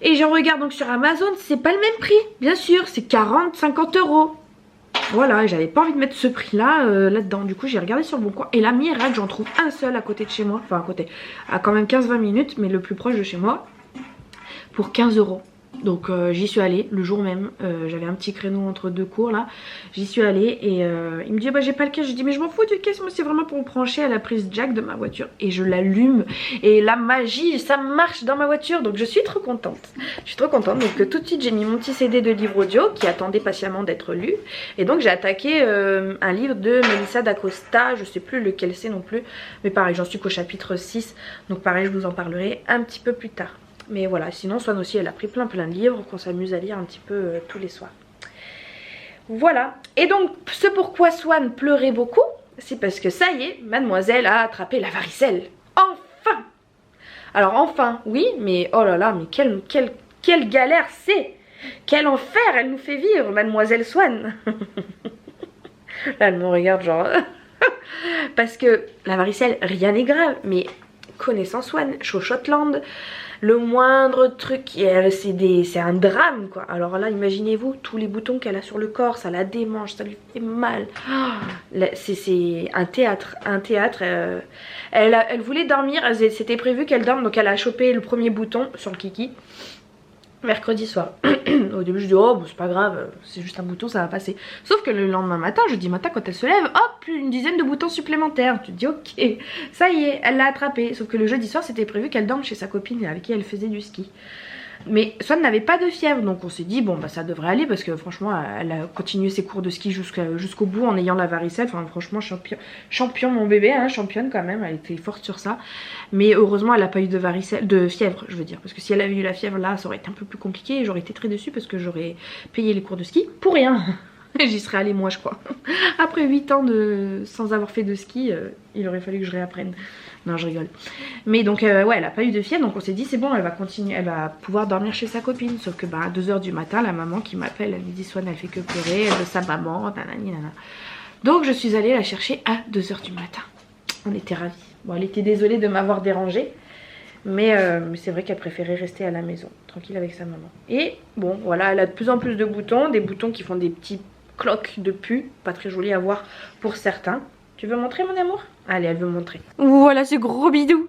Et je regarde donc sur Amazon, c'est pas le même prix, bien sûr, c'est 40-50 euros. Voilà, j'avais pas envie de mettre ce prix là là-dedans. Du coup j'ai regardé sur le bon coin. Et la miracle, j'en trouve un seul à côté de chez moi. Enfin à côté, à quand même 15-20 minutes, mais le plus proche de chez moi, pour 15 euros. Donc j'y suis allée le jour même. J'avais un petit créneau entre deux cours là. J'y suis allée et il me dit bah j'ai pas le caisse. Je dis mais je m'en fous du caisse, moi c'est vraiment pour me brancher à la prise jack de ma voiture. Et je l'allume et la magie, ça marche dans ma voiture. Donc je suis trop contente. Je suis trop contente. Donc tout de suite j'ai mis mon petit CD de livre audio qui attendait patiemment d'être lu. Et donc j'ai attaqué un livre de Melissa d'Acosta. Je sais plus lequel c'est non plus. Mais pareil, j'en suis qu'au chapitre 6. Donc pareil, je vous en parlerai un petit peu plus tard. Mais voilà, sinon Swan aussi elle a pris plein de livres qu'on s'amuse à lire un petit peu tous les soirs. Voilà. Et donc ce pourquoi Swan pleurait beaucoup, c'est parce que ça y est, mademoiselle a attrapé la varicelle. Enfin. Alors enfin, oui, mais oh là là, mais quelle galère c'est. Quel enfer elle nous fait vivre, mademoiselle Swan. Là elle me regarde genre... parce que la varicelle, rien n'est grave, mais connaissant Swan, Chouchotland, le moindre truc, c'est un drame quoi. Alors là imaginez-vous tous les boutons qu'elle a sur le corps, ça la démange, ça lui fait mal. C'est un théâtre, elle voulait dormir, c'était prévu qu'elle dorme, donc elle a chopé le premier bouton sur le kiki mercredi soir. Au début je dis oh bon, c'est pas grave, c'est juste un bouton, ça va passer. Sauf que le lendemain matin, jeudi matin quand elle se lève, hop, une dizaine de boutons supplémentaires. Tu te dis ok, ça y est, elle l'a attrapé. Sauf que le jeudi soir c'était prévu qu'elle dorme chez sa copine avec qui elle faisait du ski. Mais Swan n'avait pas de fièvre, donc on s'est dit bon bah ça devrait aller, parce que franchement elle a continué ses cours de ski jusqu'au bout en ayant la varicelle. Enfin franchement champion mon bébé, hein, championne quand même, elle était forte sur ça. Mais heureusement elle n'a pas eu de varicelle, de fièvre je veux dire, parce que si elle avait eu la fièvre là ça aurait été un peu plus compliqué et j'aurais été très déçue parce que j'aurais payé les cours de ski pour rien. J'y serais allée moi je crois. Après 8 ans sans avoir fait de ski, il aurait fallu que je réapprenne. Non je rigole. Mais donc ouais elle a pas eu de fièvre, donc on s'est dit c'est bon, elle va continuer, elle va pouvoir dormir chez sa copine. Sauf que bah à 2 h du matin la maman qui m'appelle, elle me dit Swan elle fait que pleurer, elle veut sa maman, nanani nana. Donc je suis allée la chercher à 2 h du matin. On était ravis. Bon elle était désolée de m'avoir dérangée, mais c'est vrai qu'elle préférait rester à la maison, tranquille avec sa maman. Et bon voilà, elle a de plus en plus de boutons, des boutons qui font des petits cloques de pu, pas très joli à voir pour certains. Tu veux montrer mon amour? Allez, elle veut montrer. Voilà ce gros bidou.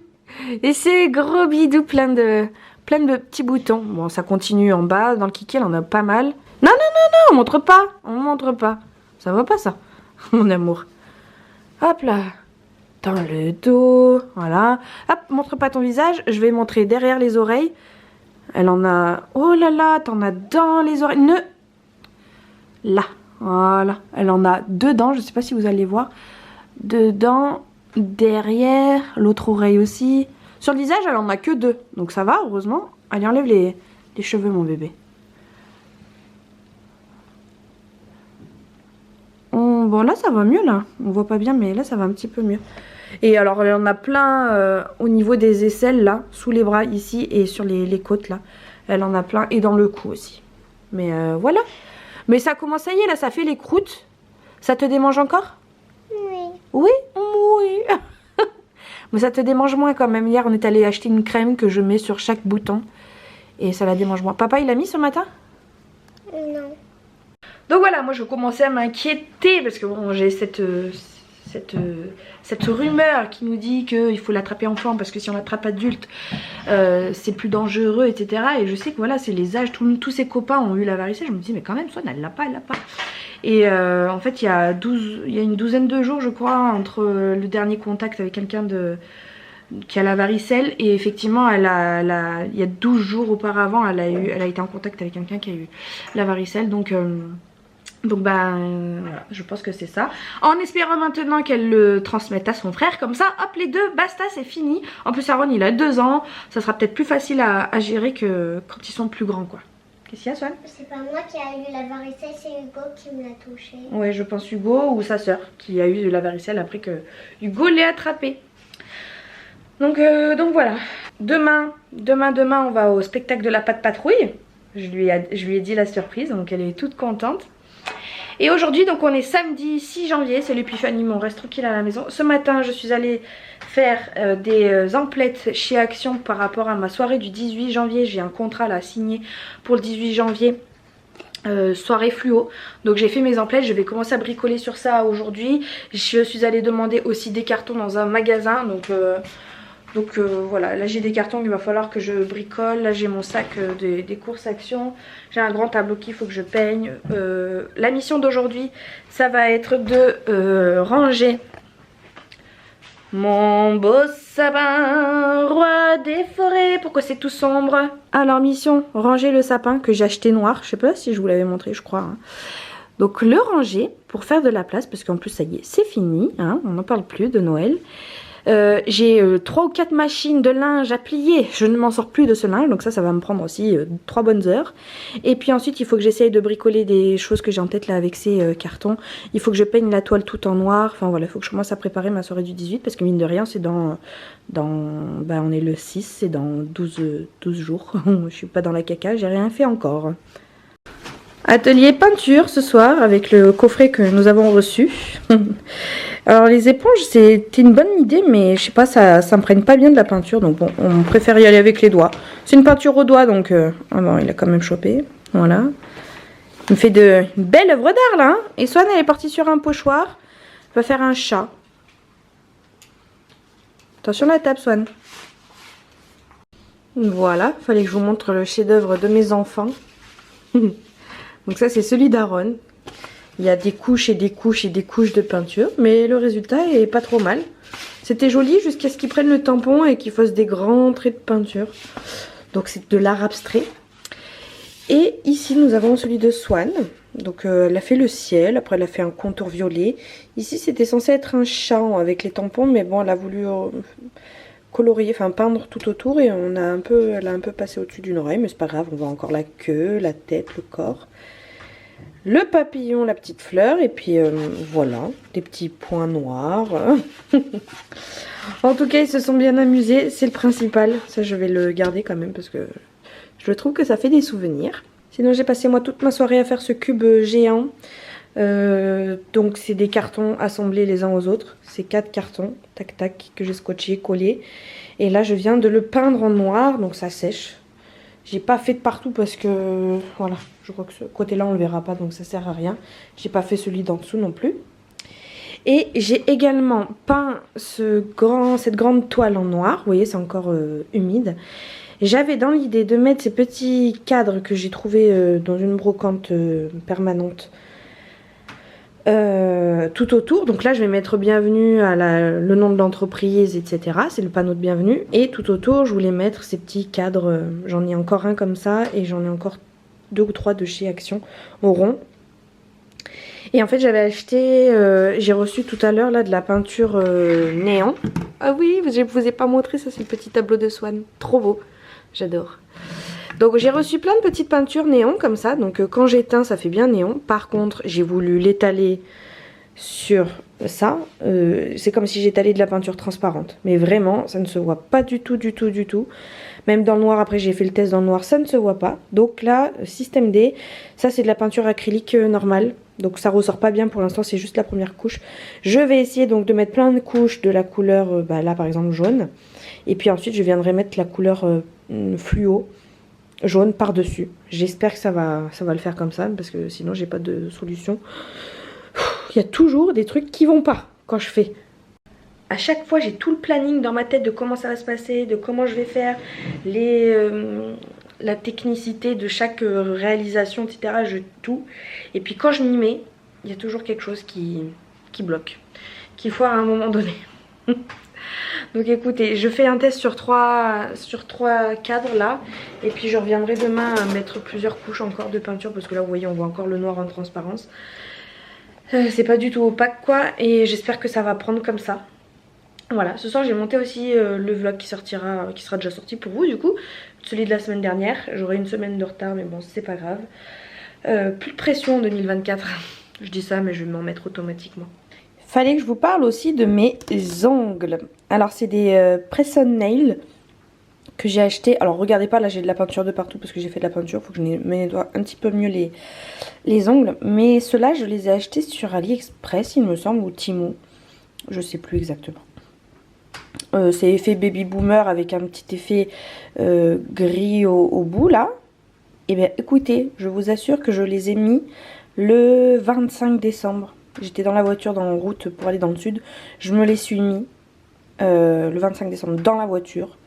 Et c'est gros bidou plein de petits boutons. Bon, ça continue en bas. Dans le kiki, elle en a pas mal. Non, non, non, non, on montre pas. On montre pas. Ça va pas ça, mon amour. Hop là. Dans le dos. Voilà. Hop, montre pas ton visage. Je vais montrer derrière les oreilles. Elle en a... Oh là là, t'en as dans les oreilles. Là. Voilà. Elle en a 2 dents. Je sais pas si vous allez voir. 2 dents derrière, l'autre oreille aussi. Sur le visage elle en a que 2, donc ça va heureusement. Allez enlève les cheveux mon bébé. Bon là ça va mieux là, on voit pas bien mais là ça va un petit peu mieux. Et alors elle en a plein au niveau des aisselles là, sous les bras ici et sur les côtes là. Elle en a plein et dans le cou aussi. Mais voilà. Mais ça commence, ça y est là, ça fait les croûtes. Ça te démange encore? Oui, oui. Mais ça te démange moins quand même. Hier on est allé acheter une crème que je mets sur chaque bouton et ça la démange moins. Papa il l'a mis ce matin? Non. Donc voilà, moi je commençais à m'inquiéter parce que bon j'ai cette rumeur qui nous dit qu'il faut l'attraper enfant parce que si on l'attrape adulte c'est plus dangereux, etc. Et je sais que voilà c'est les âges, tous ses copains ont eu la varicelle. Je me dis mais quand même Swan elle l'a pas, Et en fait il y a une douzaine de jours je crois entre le dernier contact avec quelqu'un qui a la varicelle et effectivement il y a 12 jours auparavant elle a été en contact avec quelqu'un qui a eu la varicelle. Donc bah voilà, je pense que c'est ça. En espérant maintenant qu'elle le transmette à son frère, comme ça, hop les deux, basta, c'est fini. En plus Aaron il a 2 ans, ça sera peut-être plus facile à gérer que quand ils sont plus grands quoi. Qu'est-ce qu'il y a, Swan? C'est pas moi qui a eu la varicelle, c'est Hugo qui me l'a touché. Ouais, je pense Hugo ou sa sœur qui a eu la varicelle après que Hugo l'ait attrapé. Donc voilà. Demain, on va au spectacle de la Patte Patrouille. Je lui ai dit la surprise, donc elle est toute contente. Et aujourd'hui, donc on est samedi 6 janvier, c'est l'épiphanie, mais on reste tranquille à la maison. Ce matin, je suis allée faire des emplettes chez Action par rapport à ma soirée du 18 janvier. J'ai un contrat là à signer pour le 18 janvier. Soirée fluo, donc j'ai fait mes emplettes, je vais commencer à bricoler sur ça aujourd'hui. Je suis allée demander aussi des cartons dans un magasin, donc voilà, là j'ai des cartons qu'il va falloir que je bricole. Là j'ai mon sac des courses Action, j'ai un grand tableau qu'il faut que je peigne. La mission d'aujourd'hui, ça va être de ranger mon beau sapin, roi des forêts. Pourquoi c'est tout sombre? Alors mission, ranger le sapin que j'ai acheté noir. Je sais pas si je vous l'avais montré, je crois, hein. Donc le ranger pour faire de la place, parce qu'en plus ça y est, c'est fini, hein, on n'en parle plus de Noël. J'ai 3 ou 4 machines de linge à plier, je ne m'en sors plus de ce linge, donc ça va me prendre aussi 3 bonnes heures. Et puis ensuite il faut que j'essaye de bricoler des choses que j'ai en tête là avec ces cartons. Il faut que je peigne la toile tout en noir, enfin voilà, il faut que je commence à préparer ma soirée du 18, parce que mine de rien c'est bah, on est le 6, c'est dans 12 jours, je suis pas dans la caca, j'ai rien fait encore. Atelier peinture ce soir avec le coffret que nous avons reçu. Alors les éponges c'était une bonne idée, mais je sais pas, ça s'imprègne pas bien de la peinture, donc bon, on préfère y aller avec les doigts. C'est une peinture au doigt, donc ah bon, il a quand même chopé, voilà. Il me fait une belle œuvre d'art là, hein. Et Swan elle est partie sur un pochoir, elle va faire un chat. Attention la table, Swan. Voilà, fallait que je vous montre le chef-d'œuvre de mes enfants. Donc ça c'est celui d'Aaron. Il y a des couches et des couches et des couches de peinture, mais le résultat est pas trop mal. C'était joli jusqu'à ce qu'ils prennent le tampon et qu'ils fassent des grands traits de peinture. Donc c'est de l'art abstrait. Et ici nous avons celui de Swan. Donc elle a fait le ciel, après elle a fait un contour violet. Ici c'était censé être un chat avec les tampons, mais bon elle a voulu colorier, enfin peindre tout autour, et elle a un peu passé au-dessus d'une oreille, mais c'est pas grave, on voit encore la queue, la tête, le corps. Le papillon, la petite fleur, et puis voilà, des petits points noirs. En tout cas, ils se sont bien amusés, c'est le principal. Ça, je vais le garder quand même parce que je trouve que ça fait des souvenirs. Sinon, j'ai passé moi toute ma soirée à faire ce cube géant. Donc, c'est des cartons assemblés les uns aux autres. C'est 4 cartons, tac tac, que j'ai scotché, collé. Et là, je viens de le peindre en noir, donc ça sèche. J'ai pas fait de partout parce que, voilà, je crois que ce côté-là on le verra pas, donc ça sert à rien. J'ai pas fait celui d'en dessous non plus. Et j'ai également peint cette grande toile en noir. Vous voyez, c'est encore humide. J'avais dans l'idée de mettre ces petits cadres que j'ai trouvés dans une brocante permanente tout autour. Donc là je vais mettre bienvenue à le nom de l'entreprise, etc. C'est le panneau de bienvenue. Et tout autour je voulais mettre ces petits cadres. J'en ai encore un comme ça et j'en ai encore 2 ou 3 de chez Action au rond. Et en fait j'avais acheté, j'ai reçu tout à l'heure là de la peinture néant. Ah oui, je ne vous ai pas montré, ça c'est le petit tableau de Swan. Trop beau, j'adore. Donc j'ai reçu plein de petites peintures néon comme ça, donc quand j'éteins ça fait bien néon. Par contre j'ai voulu l'étaler sur ça, c'est comme si j'étalais de la peinture transparente. Mais vraiment ça ne se voit pas du tout, du tout, du tout. Même dans le noir, après j'ai fait le test dans le noir, ça ne se voit pas. Donc là, système D, ça c'est de la peinture acrylique normale. Donc ça ressort pas bien pour l'instant, c'est juste la première couche. Je vais essayer donc de mettre plein de couches de la couleur, là par exemple jaune. Et puis ensuite je viendrai mettre la couleur fluo jaune par-dessus. J'espère que ça va le faire comme ça, parce que sinon j'ai pas de solution. Il y a toujours des trucs qui vont pas quand je fais. À chaque fois j'ai tout le planning dans ma tête de comment ça va se passer, de comment je vais faire, la technicité de chaque réalisation, etc. Tout. Et puis quand je m'y mets, il y a toujours quelque chose qui bloque, qu'il faut à un moment donné. Donc écoutez, je fais un test sur 3 cadres là. Et puis je reviendrai demain à mettre plusieurs couches encore de peinture. Parce que là vous voyez on voit encore le noir en transparence. C'est pas du tout opaque quoi. Et j'espère que ça va prendre comme ça. Voilà, ce soir j'ai monté aussi le vlog qui sortira, qui sera déjà sorti pour vous du coup. Celui de la semaine dernière, j'aurai une semaine de retard mais bon c'est pas grave. Plus de pression en 2024, je dis ça mais je vais m'en mettre automatiquement. Fallait que je vous parle aussi de mes ongles. Alors c'est des press-on nails que j'ai acheté. Alors regardez pas, là j'ai de la peinture de partout parce que j'ai fait de la peinture. Faut que je me nettoie un petit peu mieux les ongles. Mais ceux-là je les ai achetés sur AliExpress il me semble, ou Temu. Je sais plus exactement. C'est effet baby boomer avec un petit effet gris au bout là. Et bien écoutez, je vous assure que je les ai mis le 25 décembre. J'étais dans la voiture, en route pour aller dans le sud. Je me les suis mis le 25 décembre dans la voiture.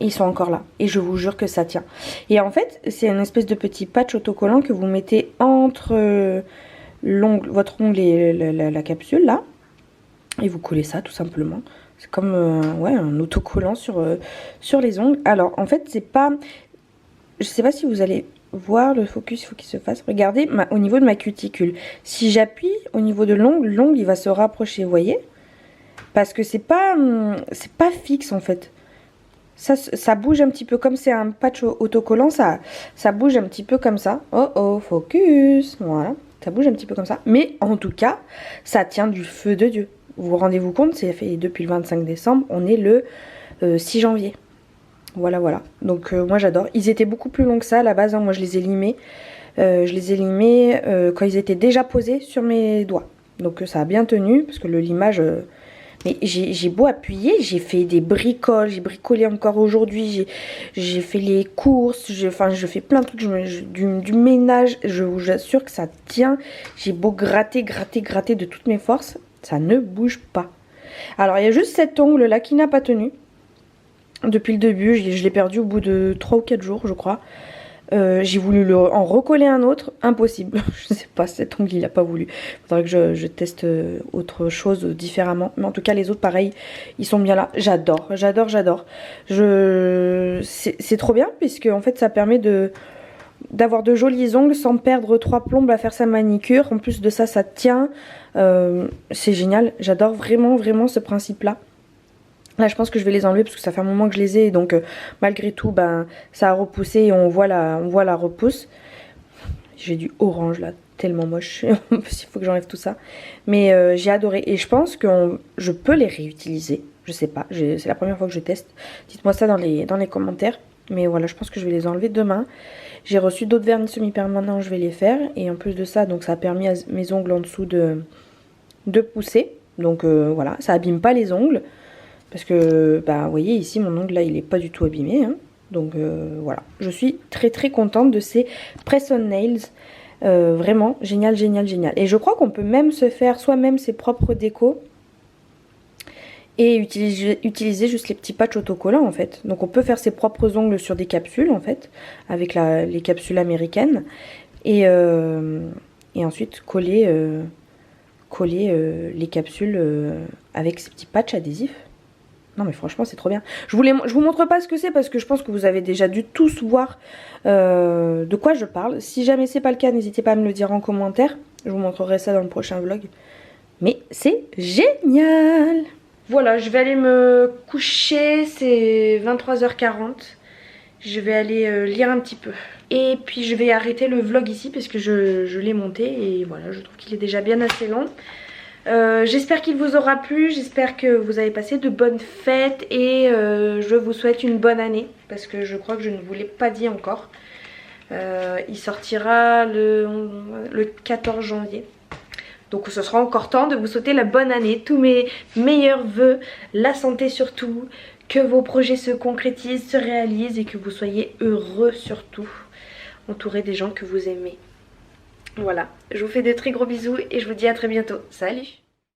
Et ils sont encore là. Et je vous jure que ça tient. Et en fait, c'est une espèce de petit patch autocollant que vous mettez entre votre ongle et la capsule là. Et vous collez ça tout simplement. C'est comme ouais, un autocollant sur les ongles. Alors en fait c'est pas... Je sais pas si vous allez voir le focus, il faut qu'il se fasse. Regardez au niveau de ma cuticule. Si j'appuie au niveau de l'ongle, l'ongle il va se rapprocher, vous voyez. Parce que c'est pas fixe en fait. Ça bouge un petit peu, comme c'est un patch autocollant, ça bouge un petit peu comme ça. Oh oh, focus. Voilà, ça bouge un petit peu comme ça. Mais en tout cas, ça tient du feu de Dieu. Vous rendez-vous compte, c'est fait depuis le 25 décembre, on est le 6 janvier. Voilà, voilà. Donc moi j'adore. Ils étaient beaucoup plus longs que ça à la base, hein. Moi je les ai limés. Je les ai limés quand ils étaient déjà posés sur mes doigts. Donc ça a bien tenu, parce que le limage... Mais j'ai beau appuyer, j'ai fait des bricoles, j'ai bricolé encore aujourd'hui, j'ai fait les courses, je fais plein de trucs, du ménage, je vous assure que ça tient. J'ai beau gratter de toutes mes forces, ça ne bouge pas. Alors il y a juste cet ongle là qui n'a pas tenu. Depuis le début, je l'ai perdu au bout de 3 ou 4 jours je crois. J'ai voulu en recoller un autre, impossible. Je sais pas, cet ongle il a pas voulu. Il faudrait que je teste autre chose différemment. Mais en tout cas les autres pareil, ils sont bien là. J'adore. C'est trop bien puisque en fait ça permet d'avoir de jolis ongles sans perdre 3 plombes à faire sa manicure. En plus de ça, ça tient. C'est génial. J'adore vraiment ce principe là. Là je pense que je vais les enlever parce que ça fait un moment que je les ai, donc malgré tout ben ça a repoussé et on voit la repousse. J'ai du orange là, tellement moche. Il faut que j'enlève tout ça. Mais j'ai adoré et je pense que je peux les réutiliser. Je sais pas, c'est la première fois que je teste. Dites-moi ça dans les commentaires. Mais voilà, je pense que je vais les enlever demain. J'ai reçu d'autres vernis semi-permanents, je vais les faire. Et en plus de ça, donc ça a permis à mes ongles en dessous de pousser. Donc voilà, ça abîme pas les ongles. Parce que, bah, vous voyez, ici, mon ongle, là, il est pas du tout abîmé. Hein. Donc, voilà. Je suis très contente de ces press-on nails. Vraiment, génial. Et je crois qu'on peut même se faire soi-même ses propres décos. Et utiliser juste les petits patchs autocollants, en fait. Donc, on peut faire ses propres ongles sur des capsules, en fait. Avec les capsules américaines. Et ensuite, coller les capsules avec ces petits patchs adhésifs. Non mais franchement c'est trop bien. Je vous montre pas ce que c'est parce que je pense que vous avez déjà dû tous voir de quoi je parle. Si jamais c'est pas le cas, n'hésitez pas à me le dire en commentaire. Je vous montrerai ça dans le prochain vlog. Mais c'est génial. Voilà, je vais aller me coucher, c'est 23h40. Je vais aller lire un petit peu. Et puis je vais arrêter le vlog ici parce que je l'ai monté et voilà, je trouve qu'il est déjà bien assez long. J'espère qu'il vous aura plu, j'espère que vous avez passé de bonnes fêtes et je vous souhaite une bonne année parce que je crois que je ne vous l'ai pas dit encore. Il sortira le 14 janvier. Donc ce sera encore temps de vous souhaiter la bonne année, tous mes meilleurs vœux, la santé surtout, que vos projets se concrétisent, se réalisent et que vous soyez heureux surtout, entouré des gens que vous aimez. Voilà, je vous fais de très gros bisous et je vous dis à très bientôt. Salut!